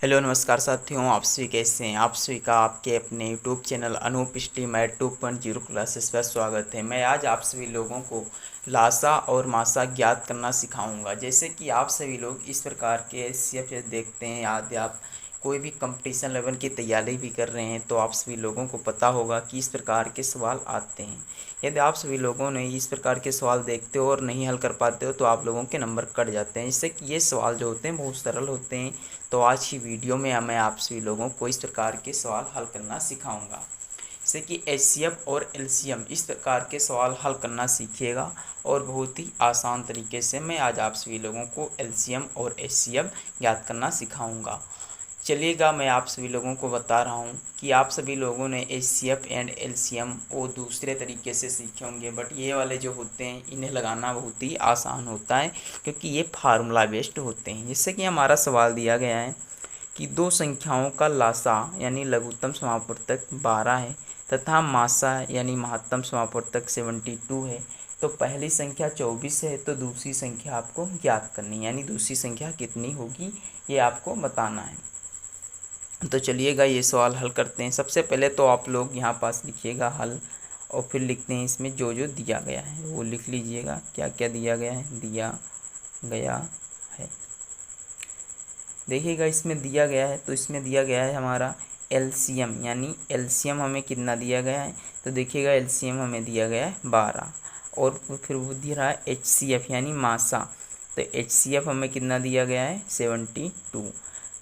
Hello नमस्कार साथियों, आप सभी कैसे हैं। आप सभी का आपके अपने यूट्यूब चैनल अनूप स्टीमैट 2.0 क्लासेस पर स्वागत है। मैं आज आप सभी लोगों को लासा और मासा ज्ञात करना सिखाऊंगा। जैसे कि आप सभी लोग इस प्रकार के एचसीएफ देखते हैं, यदि आप कोई भी कंपटीशन लेवल की तैयारी भी कर रहे हैं तो आप सभी लोगों को पता होगा कि इस प्रकार के सवाल आते हैं। यदि आप सभी लोगों ने इस प्रकार के सवाल देखते हो और नहीं हल कर पाते हो तो आप लोगों के नंबर कट जाते हैं। इससे कि ये सवाल जो होते हैं बहुत सरल होते हैं। तो आज की वीडियो में मैं आप सभी लोगों को इस प्रकार के सवाल हल करना सिखाऊंगा। जैसे कि एचसीएफ और एलसीएम इस प्रकार के सवाल हल करना सीखिएगा और बहुत ही आसान तरीके से मैं आज आप सभी लोगों को एलसीएम और एचसीएफ ज्ञात करना सिखाऊंगा। चलिएगा, मैं आप सभी लोगों को बता रहा हूँ कि आप सभी लोगों ने एचसीएफ एंड एलसीएम वो दूसरे तरीके से सीखे होंगे, बट ये वाले जो होते हैं इन्हें लगाना बहुत ही आसान होता है क्योंकि ये फार्मूला बेस्ड होते हैं। जैसे कि हमारा सवाल दिया गया है कि दो संख्याओं का लासा यानी लघुत्तम समापवर्तक 12 है तथा मासा यानी महत्तम समापवर्तक 72 है। तो पहली संख्या 24 है तो दूसरी संख्या आपको ज्ञात करनी है, यानी दूसरी संख्या कितनी होगी ये आपको बताना है। तो चलिएगा ये सवाल हल करते हैं। सबसे पहले तो आप लोग यहाँ पास लिखिएगा हल और फिर लिखते हैं इसमें जो जो दिया गया है वो लिख लीजिएगा। क्या क्या दिया गया है, दिया गया है देखिएगा इसमें दिया गया है। तो इसमें दिया गया है हमारा एलसीएम, यानी एलसीएम हमें कितना दिया गया है। तो देखिएगा एलसीएम हमें दिया गया है 12 और फिर वो दिया रहा है एचसीएफ यानी मासा। तो एचसीएफ हमें कितना दिया गया है 72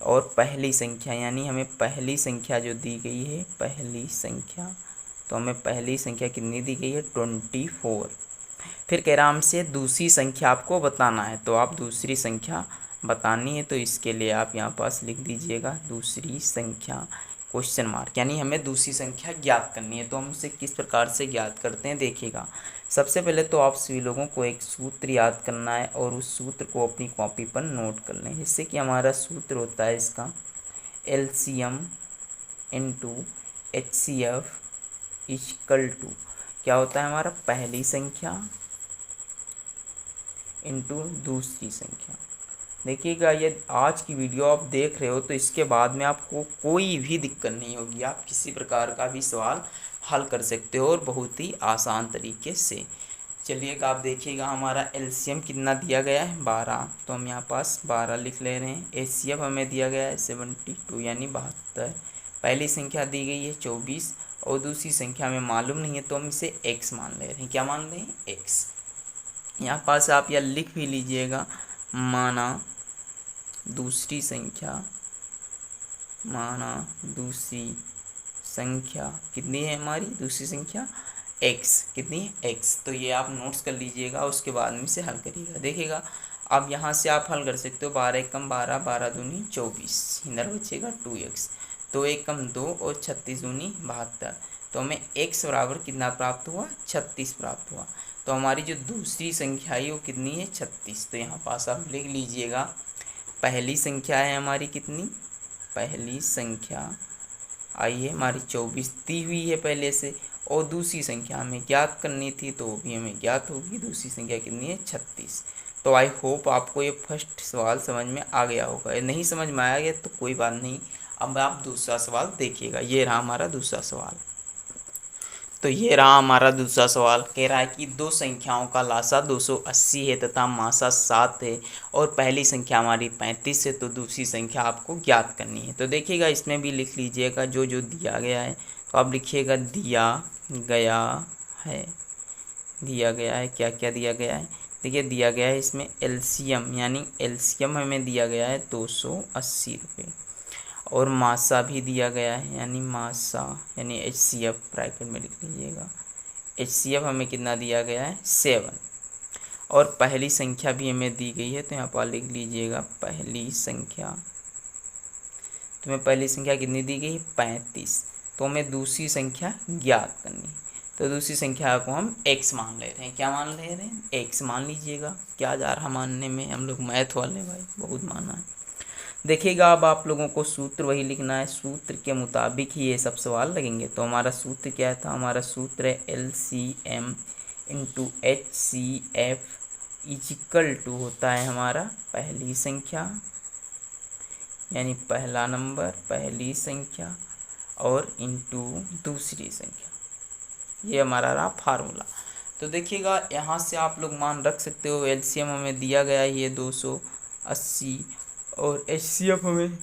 और पहली संख्या यानी हमें पहली संख्या जो दी गई है पहली संख्या, तो हमें पहली संख्या कितनी दी गई है 24। फिर कह रहा हमसे दूसरी संख्या आपको बताना है, तो आप दूसरी संख्या बतानी है तो इसके लिए आप यहाँ पास लिख दीजिएगा दूसरी संख्या क्वेश्चन मार्क, यानी हमें दूसरी संख्या ज्ञात करनी है। तो हम उसे किस प्रकार से ज्ञात करते हैं देखिएगा। सबसे पहले तो आप सभी लोगों को एक सूत्र याद करना है और उस सूत्र को अपनी कॉपी पर नोट कर लें। जिससे कि हमारा सूत्र होता है इसका LCM into H C F equal to क्या होता है हमारा पहली संख्या इंटू दूसरी संख्या। देखिएगा ये आज की वीडियो आप देख रहे हो तो इसके बाद में आपको कोई भी दिक्कत नहीं होगी, आप किसी प्रकार का भी सवाल हल कर सकते हो और बहुत ही आसान तरीके से। चलिएगा आप देखिएगा हमारा एलसीएम कितना दिया गया है 12, तो हम यहाँ पास 12 लिख ले रहे हैं। एचसीएफ हमें दिया गया है 72 यानी 72। पहली संख्या दी गई है 24 और दूसरी संख्या में मालूम नहीं है तो हम इसे एक्स मान ले रहे हैं। क्या मान रहे हैं, एक्स। यहाँ पास आप यह लिख भी लीजिएगा, माना दूसरी संख्या, माना दूसरी संख्या कितनी है हमारी दूसरी संख्या x, कितनी है x। तो ये आप नोट्स कर लीजिएगा, उसके बाद में से हल करिएगा। देखिएगा अब यहाँ से आप हल कर सकते हो 12 एकम 12, 12 दूनी 24, इधर बचेगा 2x, 2 एकम 2 और 36 दूनी 72। तो हमें x बराबर कितना प्राप्त हुआ 36 प्राप्त हुआ। तो हमारी जो दूसरी संख्या है वो कितनी है 36। तो यहाँ पास आप लिख लीजिएगा पहली संख्या है हमारी कितनी, पहली संख्या आई है हमारी 24 दी हुई है पहले से और दूसरी संख्या हमें ज्ञात करनी थी तो वो भी हमें ज्ञात होगी। दूसरी संख्या कितनी है 36। तो आई होप आपको ये फर्स्ट सवाल समझ में आ गया होगा। ये नहीं समझ में आया गया तो कोई बात नहीं, अब आप दूसरा सवाल देखिएगा। ये रहा हमारा दूसरा सवाल। तो ये रहा हमारा दूसरा सवाल। कह रहा है कि दो संख्याओं का लासा 280 है तथा मासा 7 है और पहली संख्या हमारी 35 है, तो दूसरी संख्या आपको ज्ञात करनी है। तो देखिएगा इसमें भी लिख लीजिएगा जो जो दिया गया है। तो आप लिखिएगा दिया गया है, दिया गया है। क्या क्या दिया गया है, देखिए दिया गया है इसमें एलसीएम, यानी एलसीएम हमें दिया गया है 280 रुपये और मासा भी दिया गया है, यानी मासा यानी एच सी एफ ब्रैकेट में लिख लीजिएगा। एच सी एफ हमें कितना दिया गया है 7 और पहली संख्या भी हमें दी गई है। तो यहाँ पर लिख लीजिएगा पहली संख्या, तो हमें पहली संख्या कितनी दी गई 35। तो हमें दूसरी संख्या ज्ञात करनी, तो दूसरी संख्या को हम x मान ले रहे हैं। क्या मान ले रहे हैं, x मान लीजिएगा। क्या जा रहा मानने में, हम लोग मैथ वाले भाई बहुत माना है। देखिएगा अब आप लोगों को सूत्र वही लिखना है, सूत्र के मुताबिक ही ये सब सवाल लगेंगे। तो हमारा सूत्र क्या था, हमारा सूत्र है L C M into H C F equal to होता है हमारा पहली संख्या यानी पहला नंबर पहली संख्या और इंटू दूसरी संख्या, ये हमारा रहा फार्मूला। तो देखिएगा यहाँ से आप लोग मान रख सकते हो। एलसीएम हमें दिया गया है ये 280 और एचसीएफ हमें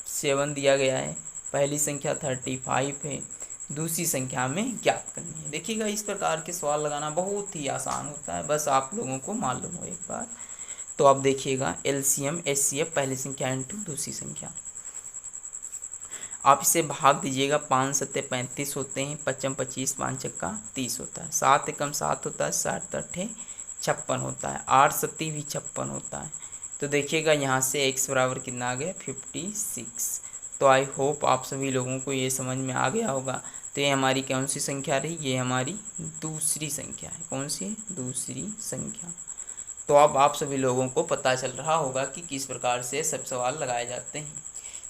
7 दिया गया है। पहली संख्या 35 है, दूसरी संख्या हमें ज्ञात करनी है। देखिएगा इस प्रकार के सवाल लगाना बहुत ही आसान होता है, बस आप लोगों को मालूम हो एक बार। तो आप देखिएगा एलसीएम एचसीएफ पहली संख्या इंटू दूसरी संख्या, आप इसे भाग दीजिएगा। 5 सत्ते 35 होते हैं, 55 25, 5 छक्का 30 होता है, 7 एकम 7 होता है, 60 अट्ठे 56 होता है, 8 सत्ती भी 56 होता है। तो देखिएगा यहाँ से x बराबर कितना आ गया 56। तो आई होप आप सभी लोगों को ये समझ में आ गया होगा। तो ये हमारी कौन सी संख्या रही, ये हमारी दूसरी संख्या है। कौन सी, दूसरी संख्या। तो अब आप सभी लोगों को पता चल रहा होगा कि किस प्रकार से सब सवाल लगाए जाते हैं।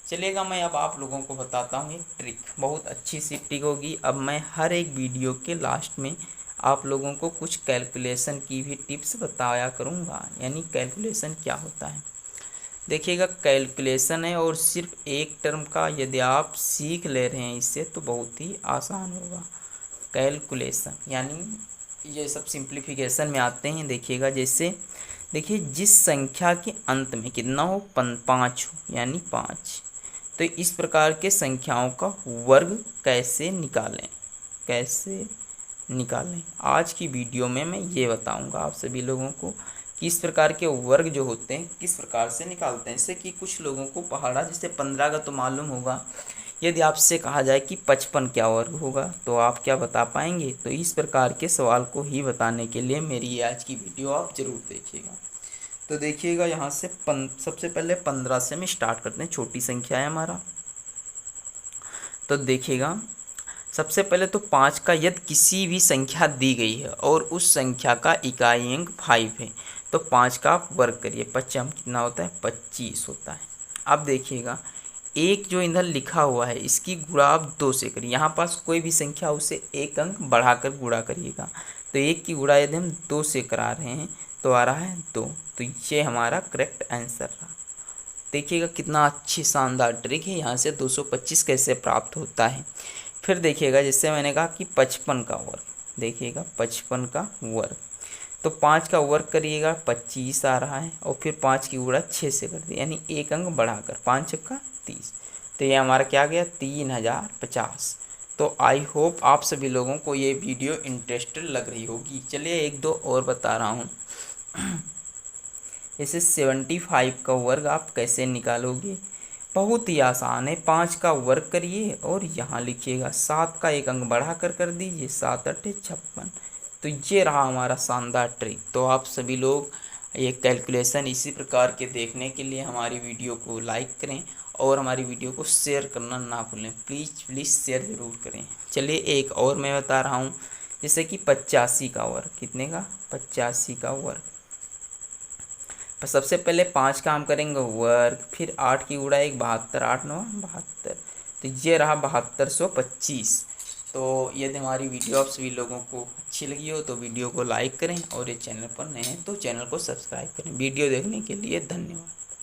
चलिएगा मैं अब आप लोगों को बताता हूँ एक ट्रिक, बहुत अच्छी सी ट्रिक होगी। अब मैं हर एक वीडियो के लास्ट में आप लोगों को कुछ कैलकुलेशन की भी टिप्स बताया करूँगा, यानी कैलकुलेशन क्या होता है। देखिएगा कैलकुलेशन है और सिर्फ एक टर्म का यदि आप सीख ले रहे हैं इससे तो बहुत ही आसान होगा। कैलकुलेशन यानी ये सब सिंप्लीफिकेशन में आते हैं। देखिएगा जैसे देखिए जिस संख्या के अंत में कितना हो 5 हो, यानी 5, तो इस प्रकार के संख्याओं का वर्ग कैसे निकालें आज की वीडियो में मैं ये बताऊंगा आप सभी लोगों को कि इस प्रकार के वर्ग जो होते हैं किस प्रकार से निकालते हैं। जैसे कि कुछ लोगों को पहाड़ा जैसे 15 का तो मालूम होगा, यदि आपसे कहा जाए कि 55 क्या वर्ग होगा तो आप क्या बता पाएंगे। तो इस प्रकार के सवाल को ही बताने के लिए मेरी आज की वीडियो आप ज़रूर देखिएगा। तो देखिएगा यहाँ से सबसे पहले 15 से हम स्टार्ट करते हैं, छोटी संख्या है हमारा। तो देखिएगा सबसे पहले तो 5 का यदि किसी भी संख्या दी गई है और उस संख्या का इकाई अंक 5 है तो 5 का आप वर्ग करिए, 55 कितना होता है 25 होता है। अब देखिएगा एक जो इधर लिखा हुआ है इसकी गुणा आप 2 से करिए। यहाँ पास कोई भी संख्या उसे एक अंक बढ़ाकर गुणा करिएगा। तो 1 की गुणा यदि हम 2 से करा रहे हैं तो आ रहा है 2। तो ये हमारा करेक्ट आंसर रहा। देखिएगा कितना अच्छी शानदार ट्रिक है, यहाँ से 225 कैसे प्राप्त होता है। फिर देखिएगा जैसे मैंने कहा कि 55 का वर्ग, देखिएगा 55 का वर्ग, तो 5 का वर्ग करिएगा 25 आ रहा है और फिर 5 की गुणा 6 से कर दी, यानी एक अंक बढ़ाकर 5 छक्का 30। तो ये हमारा क्या गया 3050। तो आई होप आप सभी लोगों को ये वीडियो इंटरेस्टेड लग रही होगी। चलिए एक दो और बता रहा हूँ। जैसे 75 का वर्ग आप कैसे निकालोगे, बहुत ही आसान है। 5 का वर्ग करिए और यहाँ लिखिएगा 7 का एक अंक बढ़ाकर कर दीजिए, 7 अट्ठे 56। तो ये रहा हमारा शानदार ट्रिक। तो आप सभी लोग ये कैलकुलेशन इसी प्रकार के देखने के लिए हमारी वीडियो को लाइक करें और हमारी वीडियो को शेयर करना ना भूलें। प्लीज़ शेयर ज़रूर करें। चलिए एक और मैं बता रहा हूँ, जैसे कि 85 का वर्ग, कितने का 85 का वर्ग। सबसे पहले 5 का हम करेंगे वर्ग, फिर 8 की गुणा 1 72, 8 9 72। तो ये रहा 7225। तो यदि हमारी वीडियो आप सभी लोगों को अच्छी लगी हो तो वीडियो को लाइक करें और ये चैनल पर नए हैं तो चैनल को सब्सक्राइब करें। वीडियो देखने के लिए धन्यवाद।